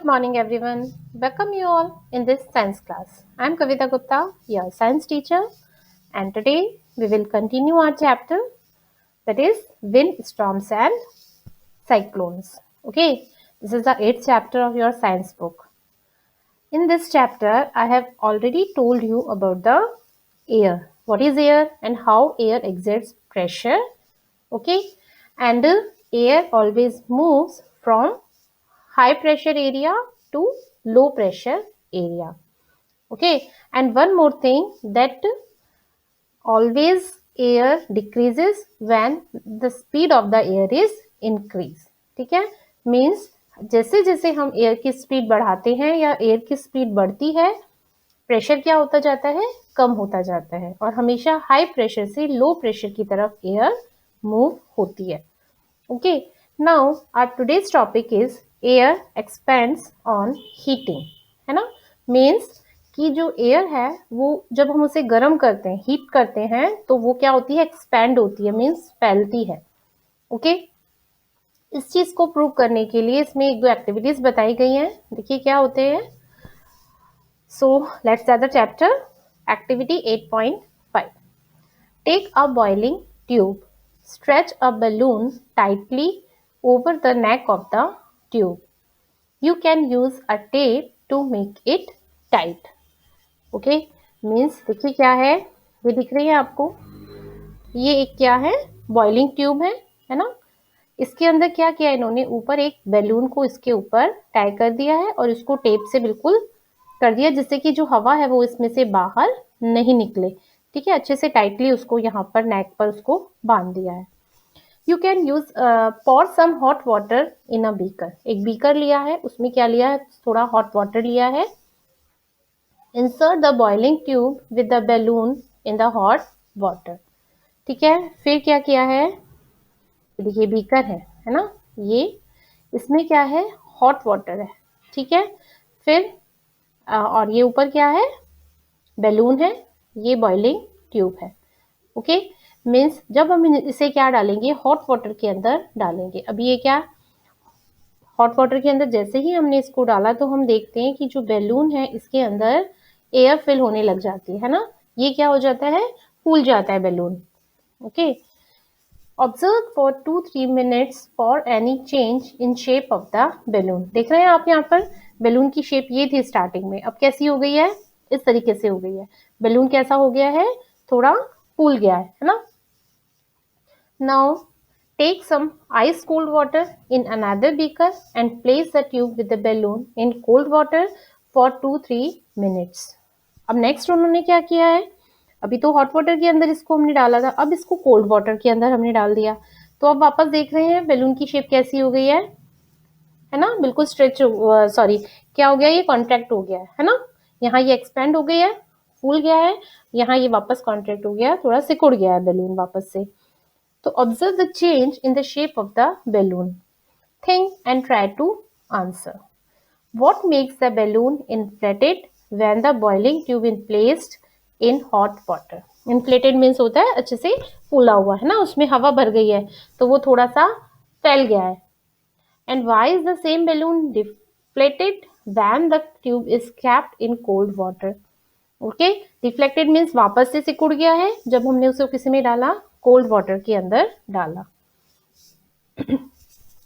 Good morning, everyone. Welcome you all in this science class. I am Kavita Gupta, your science teacher, and today we will continue our chapter that is wind storms and cyclones. Okay, this is the 8th chapter of your science book. In this chapter, I have already told you about the air. What is air and how air exerts pressure. Okay, and air always moves from high pressure area to low pressure area. Okay, and one more thing, that always air decreases when the speed of the air is increase. ठीक है, means जैसे जैसे हम air की speed बढ़ाते हैं या air की स्पीड बढ़ती है, प्रेशर क्या होता जाता है, कम होता जाता है, और हमेशा हाई प्रेशर से लो प्रेशर की तरफ एयर मूव होती है. Okay, now our today's topic is air expands on heating. है ना, मीन्स कि जो एयर है वो जब हम उसे गर्म करते हैं, हीट करते हैं, तो वो क्या होती है, एक्सपैंड होती है, मीन्स फैलती है. ओके, इस चीज को प्रूव करने के लिए इसमें एक दो एक्टिविटीज बताई गई हैं. देखिए क्या होते हैं. So let's start the chapter. Activity 8.5. Take a boiling tube, stretch a balloon tightly over the neck of the tube. You can use a tape to make it tight. Okay, means देखिए क्या है, ये दिख रही है आपको, ये एक क्या है, बॉइलिंग ट्यूब है ना. इसके अंदर क्या किया इन्होंने, ऊपर एक बैलून को इसके ऊपर टाई कर दिया है और इसको टेप से बिल्कुल कर दिया जिससे कि जो हवा है वो इसमें से बाहर नहीं निकले. ठीक है, अच्छे से टाइटली उसको यहाँ पर नेक पर उसको बांध दिया है. You can use pour some hot water in a beaker. एक बीकर लिया है, उसमें क्या लिया है, थोड़ा हॉट वाटर लिया है. Insert the boiling tube with the balloon in the hot water. ठीक है, फिर क्या किया है, देखिए बीकर है ना, ये इसमें क्या है, हॉट वाटर है. ठीक है, फिर और ये ऊपर क्या है, बैलून है, ये बॉइलिंग ट्यूब है. ओके, मीन्स जब हम इसे क्या डालेंगे, हॉट वाटर के अंदर डालेंगे. अभी ये क्या, हॉट वाटर के अंदर जैसे ही हमने इसको डाला तो हम देखते हैं कि जो बैलून है इसके अंदर एयर फिल होने लग जाती है ना. ये क्या हो जाता है, फूल जाता है balloon. Okay, observe for 2-3 minutes for any change in shape of the balloon. देख रहे हैं आप यहाँ पर, बैलून की शेप ये थी स्टार्टिंग में, अब कैसी हो गई है, इस तरीके से हो गई है. बैलून कैसा हो गया है, थोड़ा फूल गया है ना. Now take some ice cold water in another beaker and place the tube with the balloon in cold water for 2-3 minutes. अब नेक्स्ट उन्होंने क्या किया है, अभी तो हॉट वाटर के अंदर इसको हमने डाला था, अब इसको कोल्ड वाटर के अंदर हमने डाल दिया. तो अब वापस देख रहे हैं बैलून की शेप कैसी हो गई है ना, बिल्कुल स्ट्रेच, सॉरी क्या हो गया, ये कॉन्ट्रैक्ट हो गया है ना. यहाँ ये एक्सपेंड हो गई है, फूल गया है, यहाँ ये वापस कॉन्ट्रैक्ट हो गया, थोड़ा सिकुड़ गया है बैलून वापस से. तो observe the change in the shape of the balloon. Think and try to answer. What makes the balloon inflated when the boiling tube is placed in hot water? Inflated means होता है अच्छे से फूला हुआ है ना, उसमें हवा भर गई है तो वो थोड़ा सा फैल गया है. And why is the same balloon deflated when the tube is kept in cold water? Okay, deflected means वापस से सिकुड़ गया है जब हमने उसे किसी में डाला, कोल्ड वाटर के अंदर डाला.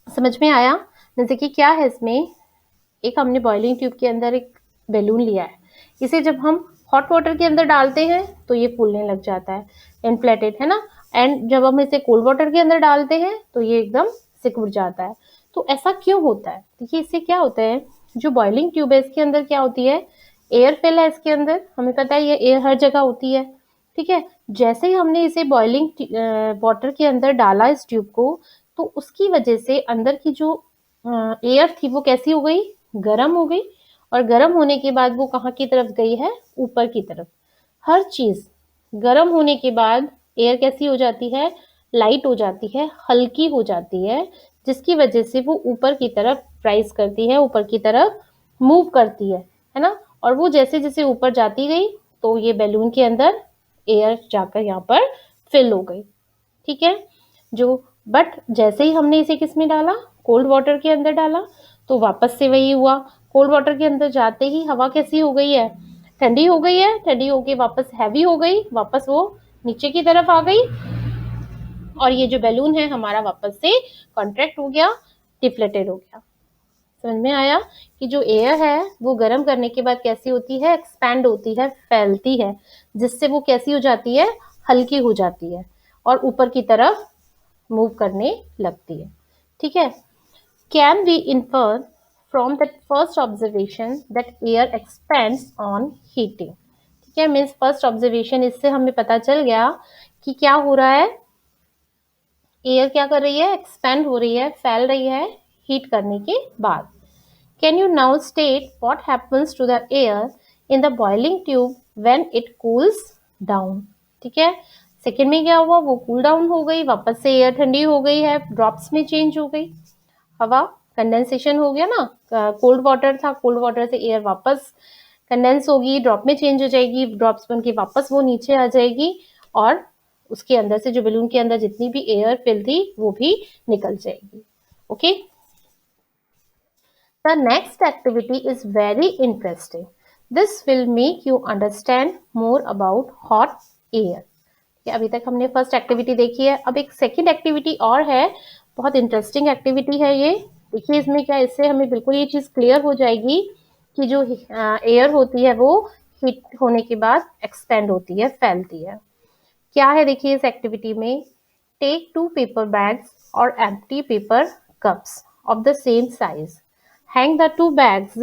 समझ में आया. जैसे कि क्या है इसमें, एक हमने बॉइलिंग ट्यूब के अंदर एक बैलून लिया है, इसे जब हम हॉट वाटर के अंदर डालते हैं तो ये फूलने लग जाता है, इन्फ्लेटेड है ना. एंड जब हम इसे कोल्ड वाटर के अंदर डालते हैं तो ये एकदम सिकुड़ जाता है. तो ऐसा क्यों होता है, देखिए इससे क्या होता है, जो बॉइलिंग ट्यूब है इसके अंदर क्या होती है, एयर फिल है इसके अंदर, हमें पता है ये एयर हर जगह होती है. ठीक है, जैसे ही हमने इसे बॉइलिंग वाटर के अंदर डाला इस ट्यूब को, तो उसकी वजह से अंदर की जो एयर थी वो कैसी हो गई, गर्म हो गई. और गर्म होने के बाद वो कहाँ की तरफ गई है, ऊपर की तरफ. हर चीज गर्म होने के बाद एयर कैसी हो जाती है, लाइट हो जाती है, हल्की हो जाती है, जिसकी वजह से वो ऊपर की तरफ राइज करती है, ऊपर की तरफ मूव करती है ना. और वो जैसे जैसे ऊपर जाती गई तो ये बैलून के अंदर एयर जाकर यहाँ पर फिल हो गई. ठीक है, जो बट जैसे ही हमने इसे किस में डाला, कोल्ड वाटर के अंदर डाला, तो वापस से वही हुआ, कोल्ड वाटर के अंदर जाते ही हवा कैसी हो गई है, ठंडी हो गई है, ठंडी होके वापस हैवी हो गई, वापस वो नीचे की तरफ आ गई और ये जो बैलून है हमारा वापस से कॉन्ट्रैक्ट हो गया, डिफ्लेटेड हो गया। समझ में आया कि जो एयर है वो गर्म करने के बाद कैसी होती है, एक्सपैंड होती है, फैलती है, जिससे वो कैसी हो जाती है, हल्की हो जाती है और ऊपर की तरफ मूव करने लगती है। ठीक है, can we infer from that first observation that air expands on heating. ठीक है, मीन्स फर्स्ट ऑब्जर्वेशन, इससे हमें पता चल गया कि क्या हो रहा है, एयर क्या कर रही है, एक्सपेंड हो रही है, फैल रही है हीट करने के बाद। Can you now state what happens to the air in the boiling tube when it cools down? ठीक है, सेकेंड में क्या हुआ, वो कूल डाउन हो गई, वापस से एयर ठंडी हो गई है, ड्रॉप्स में चेंज हो गई, हवा कंडेंसेशन हो गया ना, कोल्ड वाटर था, कोल्ड वाटर से एयर वापस कंडेंस होगी, ड्रॉप में चेंज हो जाएगी, ड्रॉप्स बन के वापस वो नीचे आ जाएगी और उसके अंदर से जो बैलून के अंदर जितनी भी एयर फिल थी वो भी निकल जाएगी। Okay, the next activity is very interesting. This will make you understand more about hot air. अभी तक हमने फर्स्ट एक्टिविटी देखी है, अब एक सेकंड एक्टिविटी और है, बहुत इंटरेस्टिंग एक्टिविटी है ये। देखिए इसमें क्या, इससे हमें बिल्कुल ये चीज क्लियर हो जाएगी कि जो एयर होती है वो हीट होने के बाद एक्सपेंड होती है, फैलती है। क्या है देखिए इस एक्टिविटी में, टेक 2 पेपर बैग्स और empty paper cups of the same size, hang the 2 bags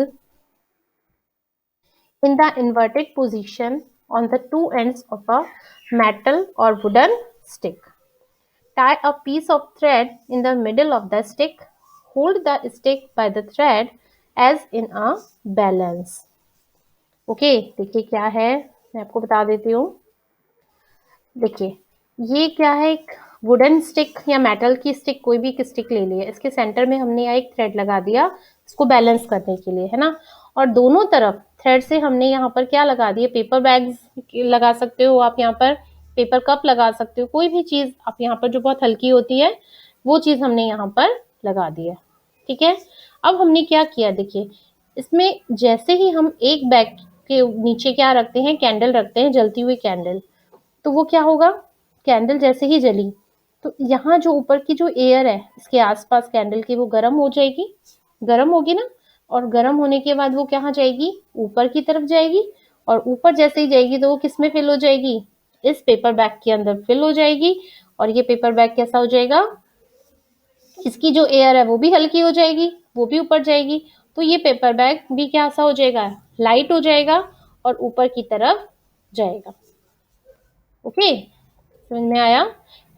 in the inverted position on the 2 ends of a metal or wooden stick. Tie a piece of thread in the middle of the stick. Hold the stick by the thread as in a balance. Okay, देखिए क्या है, मैं आपको बता देती हूँ। देखिए ये क्या है, एक वुडन स्टिक या मेटल की स्टिक, कोई भी एक स्टिक ले लिया, इसके सेंटर में हमने यहाँ एक थ्रेड लगा दिया इसको बैलेंस करने के लिए, है ना, और दोनों तरफ थ्रेड से हमने यहाँ पर क्या लगा दिए, पेपर बैग्स लगा सकते हो आप, यहाँ पर पेपर कप लगा सकते हो, कोई भी चीज आप यहाँ पर जो बहुत हल्की होती है वो चीज हमने यहाँ पर लगा दी है। ठीक है, अब हमने क्या किया, देखिए इसमें जैसे ही हम एक बैग के नीचे क्या रखते हैं, कैंडल रखते हैं, जलती हुई कैंडल, तो वो क्या होगा, कैंडल जैसे ही जली तो यहाँ जो ऊपर की जो एयर है इसके आसपास कैंडल की, वो गर्म हो जाएगी, गर्म होगी ना, और गर्म होने के बाद वो कहाँ जाएगी, ऊपर की तरफ जाएगी, और ऊपर जैसे ही जाएगी तो वो किस में फिल हो जाएगी, इस पेपर बैग के अंदर फिल हो जाएगी, और ये पेपर बैग कैसा हो जाएगा, इसकी जो एयर है वो भी हल्की हो जाएगी, वो भी ऊपर जाएगी, तो ये पेपर बैग भी कैसा हो जाएगा, लाइट हो जाएगा और ऊपर की तरफ जाएगा। ओके, समझ में आया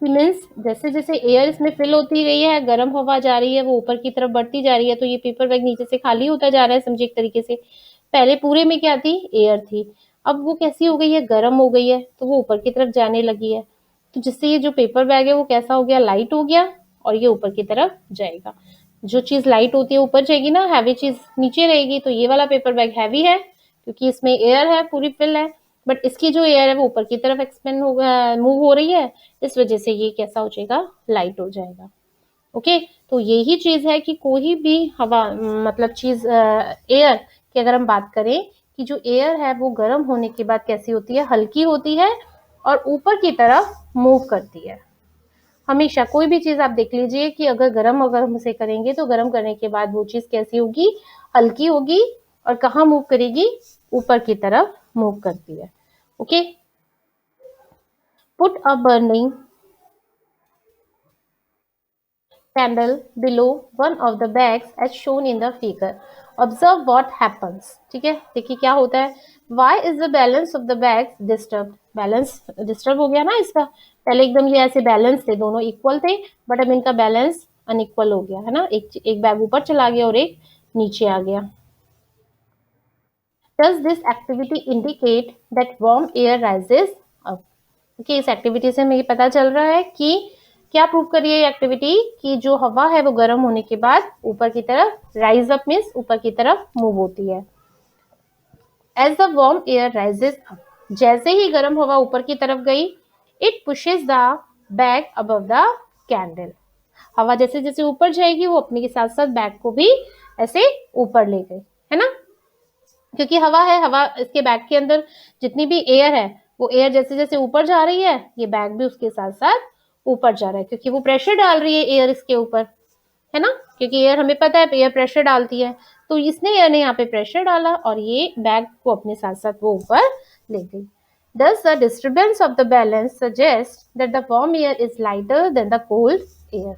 कि मीन्स जैसे जैसे एयर इसमें फिल होती गई है, गर्म हवा जा रही है, वो ऊपर की तरफ बढ़ती जा रही है, तो ये पेपर बैग नीचे से खाली होता जा रहा है, समझे एक तरीके से। पहले पूरे में क्या थी, एयर थी, अब वो कैसी हो गई है, गर्म हो गई है, तो वो ऊपर की तरफ जाने लगी है, तो जिससे ये जो पेपर बैग है वो कैसा हो गया, लाइट हो गया, और ये ऊपर की तरफ जाएगा। जो चीज लाइट होती है ऊपर जाएगी ना, हैवी चीज नीचे रहेगी, तो ये वाला पेपर बैग हैवी है क्योंकि इसमें एयर है, पूरी फिल है, बट इसकी जो एयर है वो ऊपर की तरफ एक्सपेंड हो मूव हो रही है, इस वजह से ये कैसा हो जाएगा, लाइट हो जाएगा। ओके, तो यही चीज है कि कोई भी हवा मतलब चीज एयर की अगर हम बात करें कि जो एयर है वो गर्म होने के बाद कैसी होती है, हल्की होती है और ऊपर की तरफ मूव करती है। हमेशा कोई भी चीज आप देख लीजिए कि अगर हम उसे करेंगे तो गर्म करने के बाद वो चीज कैसी होगी, हल्की होगी, और कहाँ मूव करेगी, ऊपर की तरफ मूव करती है। Okay, put a burning candle below one of the bags as shown in the figure. Observe what happens. ठीक है, देखिए क्या होता है, why is the balance of the bags disturbed? Balance disturb हो गया ना इसका, पहले एकदम ये ऐसे बैलेंस थे, दोनों इक्वल थे, बट अब इनका बैलेंस अनइक्वल हो गया है ना, एक बैग ऊपर चला गया और एक नीचे आ गया। Does this activity indicate that warm air rises up? Okay, इस एक्टिविटी से हमें ये पता चल रहा है कि क्या प्रूव कर रही है एक्टिविटी, कि जो हवा है वो गर्म होने के बाद ऊपर की तरफ राइज अप मीन्स ऊपर की तरफ मूव होती है। As the warm air rises up, जैसे ही गर्म हवा ऊपर की तरफ गई, it pushes the bag above the candle, हवा जैसे जैसे ऊपर जाएगी वो अपने के साथ साथ बैग को भी ऐसे ऊपर ले गई, है ना, क्योंकि हवा है, हवा इसके बैग के अंदर जितनी भी एयर है वो एयर जैसे जैसे ऊपर जा रही है ये बैग भी उसके साथ साथ ऊपर जा रहा है, क्योंकि वो प्रेशर डाल रही है एयर इसके ऊपर, है ना, क्योंकि एयर हमें पता है एयर प्रेशर डालती है, तो इसने एयर ने यहाँ पे प्रेशर डाला और ये बैग को अपने साथ साथ वो ऊपर ले गई. Thus, the disturbance of the balance suggests that the warm air is lighter than the cold air.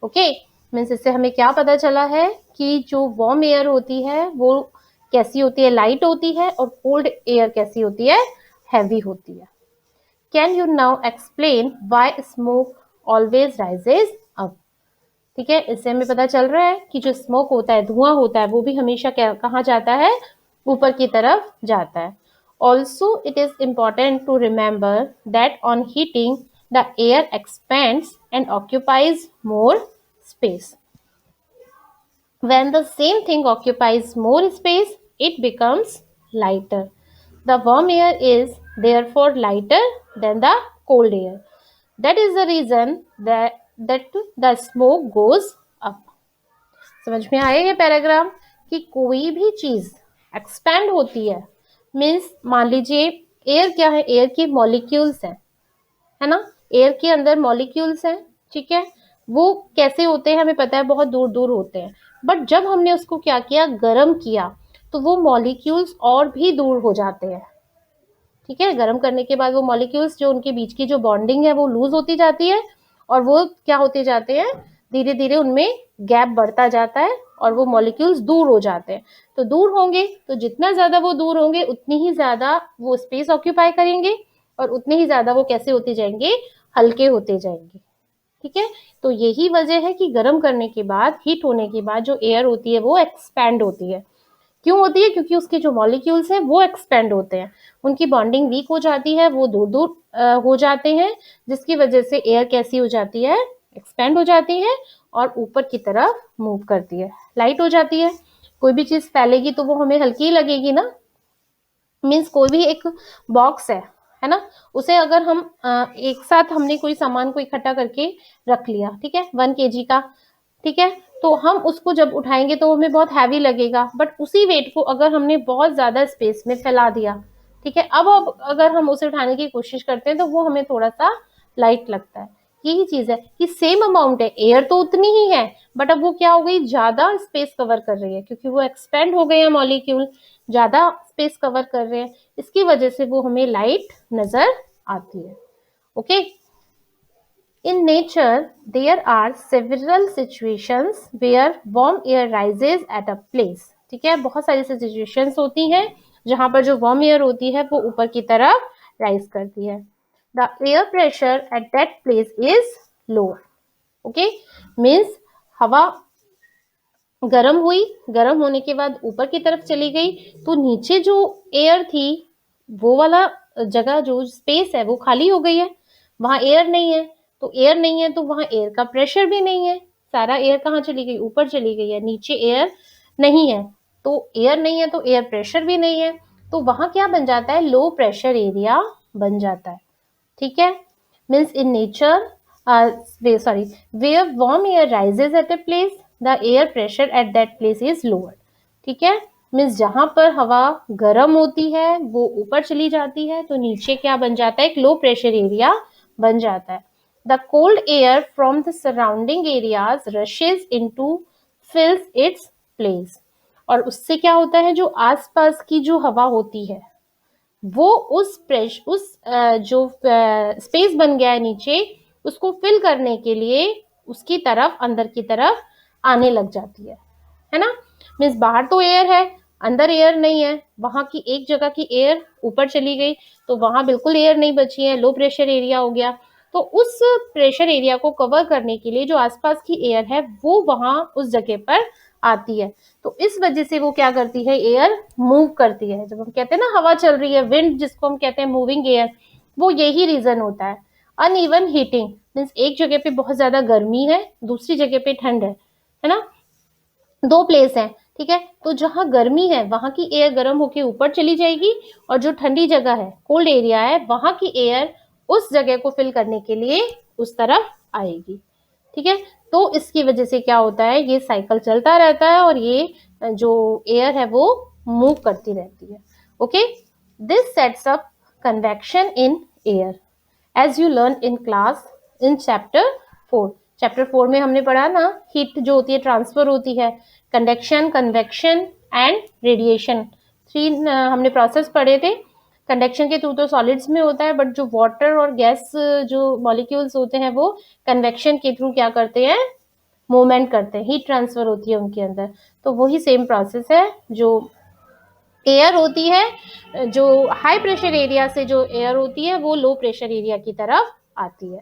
Okay, means इससे हमें क्या पता चला है कि जो वार्म एयर होती है वो कैसी होती है, लाइट होती है, और कोल्ड एयर कैसी होती है, हैवी होती है. Can you now explain why smoke always rises up. ठीक है, इससे हमें पता चल रहा है कि जो स्मोक होता है, धुआं होता है, वो भी हमेशा कहाँ जाता है, ऊपर की तरफ जाता है. Also it is important to remember that on heating the air expands and occupies more space. When the same thing occupies more space, it becomes lighter. The warm air is therefore lighter than the cold air. That is the reason that the smoke goes up. समझ में आया ये paragraph कि कोई भी चीज expand होती है, मीन्स मान लीजिए एयर क्या है, एयर के मॉलिक्यूल्स हैं, है ना, एयर के अंदर मॉलिक्यूल्स हैं, ठीक है, वो कैसे होते हैं हमें पता है, बहुत दूर दूर होते हैं, बट जब हमने उसको क्या किया, गर्म किया, तो वो मॉलिक्यूल्स और भी दूर हो जाते हैं. ठीक है, गर्म करने के बाद वो मॉलिक्यूल्स जो उनके बीच की जो बॉन्डिंग है वो लूज होती जाती है और वो क्या होते जाते हैं, धीरे धीरे उनमें गैप बढ़ता जाता है और वो मॉलिक्यूल्स दूर हो जाते हैं. तो दूर होंगे तो जितना ज्यादा वो दूर होंगे उतनी ही ज्यादा वो स्पेस ऑक्यूपाई करेंगे और उतने ही ज्यादा वो कैसे होते जाएंगे, हल्के होते जाएंगे. ठीक है, तो यही वजह है कि गर्म करने के बाद, हीट होने के बाद जो एयर होती है वो एक्सपैंड होती है. क्यों होती है, क्योंकि उसके जो मॉलिक्यूल्स हैं वो एक्सपेंड होते हैं, उनकी बॉन्डिंग वीक हो जाती है, वो दूर दूर हो जाते हैं, जिसकी वजह से एयर कैसी हो जाती है, एक्सपेंड हो जाती है और ऊपर की तरफ मूव करती है, लाइट हो जाती है. कोई भी चीज फैलेगी तो वो हमें हल्की ही लगेगी ना. मीन्स कोई भी एक बॉक्स है ना, उसे अगर हम एक साथ हमने कोई सामान को इकट्ठा करके रख लिया, ठीक है, 1 kg का, ठीक है, तो हम उसको जब उठाएंगे तो हमें बहुत हैवी लगेगा, बट उसी वेट को अगर हमने बहुत ज्यादा स्पेस में फैला दिया, ठीक है, अब अगर हम उसे उठाने की कोशिश करते हैं तो वो हमें थोड़ा सा लाइट लगता है. यही चीज है कि सेम अमाउंट है, एयर तो उतनी ही है, बट अब वो क्या हो गई, ज्यादा स्पेस कवर कर रही है, क्योंकि वो एक्सपेंड हो गए हैं मॉलिक्यूल, ज्यादा स्पेस कवर कर रहे हैं, इसकी वजह से वो हमें लाइट नजर आती है. Okay, in nature there are several situations where warm air rises at a place. ठीक है, बहुत सारी सिचुएशंस होती हैं जहां पर जो वार्म एयर होती है वो ऊपर की तरफ राइज करती है. The air pressure at that place is lower. Okay, means हवा गर्म हुई, गर्म होने के बाद ऊपर की तरफ चली गई, तो नीचे जो एयर थी वो वाला जगह, जो स्पेस है वो खाली हो गई है, वहां एयर नहीं है. तो एयर नहीं है तो वहां एयर का प्रेशर भी नहीं है, सारा एयर कहाँ चली गई, ऊपर चली गई है, नीचे एयर नहीं है, तो एयर नहीं है तो एयर प्रेशर भी नहीं है, तो वहां क्या बन जाता है, लो प्रेशर एरिया बन जाता है. ठीक है, means in nature where warm air rises at a place, the air pressure at that place is lower. ठीक है, मीन्स जहां पर हवा गर्म होती है वो ऊपर चली जाती है, तो नीचे क्या बन जाता है, एक लो प्रेशर एरिया बन जाता है. The cold air from the surrounding areas rushes into fills its place. और उससे क्या होता है, जो आसपास की जो हवा होती है वो उस जो स्पेस बन गया है नीचे, उसको फिल करने के लिए उसकी तरफ, अंदर की तरफ आने लग जाती है ना. मीन्स बाहर तो एयर है, अंदर एयर नहीं है, वहां की एक जगह की एयर ऊपर चली गई तो वहां बिल्कुल एयर नहीं बची है, लो प्रेशर एरिया हो गया. तो उस प्रेशर एरिया को कवर करने के लिए जो आसपास की एयर है वो वहां उस जगह पर आती है, तो इस वजह से वो क्या करती है, एयर मूव करती है. जब हम कहते हैं ना हवा चल रही है, विंड जिसको हम कहते हैं मूविंग एयर, वो यही रीजन होता है. अनइवन हीटिंग मीन्स एक जगह पे बहुत ज्यादा गर्मी है, दूसरी जगह पे ठंड है ना, दो प्लेस है, ठीक है, तो जहां गर्मी है वहां की एयर गर्म होके ऊपर चली जाएगी और जो ठंडी जगह है, कोल्ड एरिया है, वहां की एयर उस जगह को फिल करने के लिए उस तरफ आएगी. ठीक है। तो इसकी वजह से क्या होता है, ये साइकिल चलता रहता है और ये जो एयर है वो मूव करती रहती है। Okay, this sets up convection in air as you learn in class in chapter 4। Chapter 4 में हमने पढ़ा ना, हीट जो होती है ट्रांसफर होती है, कंडक्शन, कन्वेक्शन एंड रेडिएशन, 3 हमने प्रोसेस पढ़े थे। कंडक्शन के थ्रू तो सॉलिड्स में होता है, बट जो वाटर और गैस जो मॉलिक्यूल्स होते हैं वो कन्वेक्शन के थ्रू क्या करते हैं, मूवमेंट करते हैं, हीट ट्रांसफर होती है उनके अंदर। तो वही सेम प्रोसेस है, जो एयर होती है, जो हाई प्रेशर एरिया से जो एयर होती है वो लो प्रेशर एरिया की तरफ आती है।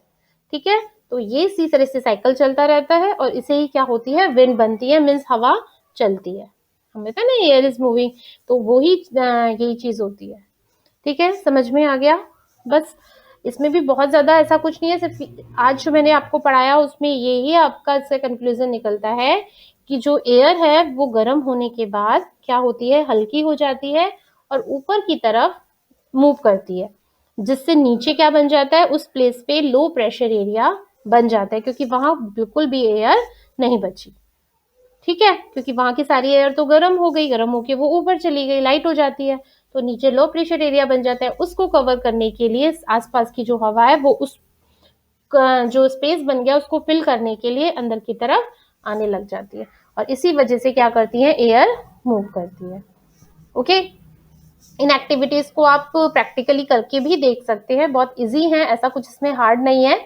ठीक है, तो ये इसी तरह से साइकिल चलता रहता है और इसे ही क्या होती है, विंड बनती है, मीन्स हवा चलती है। हमें था ना एयर इज मूविंग, तो वही यही चीज होती है। ठीक है, समझ में आ गया। बस इसमें भी बहुत ज्यादा ऐसा कुछ नहीं है, सिर्फ आज जो मैंने आपको पढ़ाया उसमें यही आपका इससे कंक्लूजन निकलता है कि जो एयर है वो गर्म होने के बाद क्या होती है, हल्की हो जाती है और ऊपर की तरफ मूव करती है, जिससे नीचे क्या बन जाता है, उस प्लेस पे लो प्रेशर एरिया बन जाता है, क्योंकि वहां बिल्कुल भी एयर नहीं बची। ठीक है, क्योंकि वहां की सारी एयर तो गर्म हो गई, गर्म होके वो ऊपर चली गई, लाइट हो जाती है, तो नीचे लो प्रेशर एरिया बन जाता है। उसको कवर करने के लिए आसपास की जो हवा है वो उस जो स्पेस बन गया उसको फिल करने के लिए अंदर की तरफ आने लग जाती है, और इसी वजह से क्या करती है, एयर मूव करती है। ओके, इन एक्टिविटीज को आप प्रैक्टिकली करके भी देख सकते हैं, बहुत इजी है, ऐसा कुछ इसमें हार्ड नहीं है।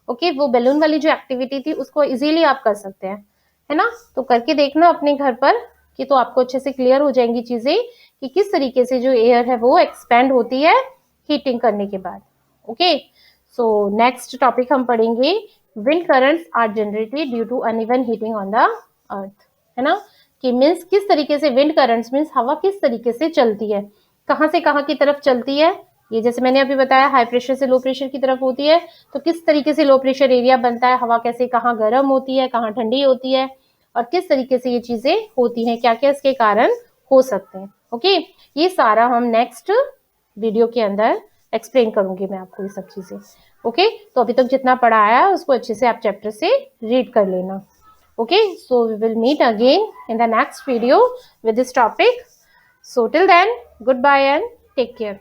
ओके, वो बैलून वाली जो एक्टिविटी थी उसको इजीली आप कर सकते हैं, है ना। तो करके देखना अपने घर पर, कि तो आपको अच्छे से क्लियर हो जाएंगी चीजें कि किस तरीके से जो एयर है वो एक्सपेंड होती है हीटिंग करने के बाद। ओके, सो नेक्स्ट टॉपिक हम पढ़ेंगे, wind currents are generated due un uneven heating on the earth, है ना। कि मीन्स किस तरीके से विंड करंट्स मीन्स हवा किस तरीके से चलती है, कहाँ से कहाँ की तरफ चलती है। ये जैसे मैंने अभी बताया हाई प्रेशर से लो प्रेशर की तरफ होती है, तो किस तरीके से लो प्रेशर एरिया बनता है, हवा कैसे कहाँ गर्म होती है, कहाँ ठंडी होती है, और किस तरीके से ये चीजें होती हैं, क्या क्या इसके कारण हो सकते हैं। ओके, ये सारा हम नेक्स्ट वीडियो के अंदर एक्सप्लेन करूंगी मैं आपको ये सब चीजें। ओके, तो अभी तक जितना पढ़ा आया उसको अच्छे से आप चैप्टर से रीड कर लेना। Okay, so we will meet again in the next video with this topic. So till then, goodbye and take care.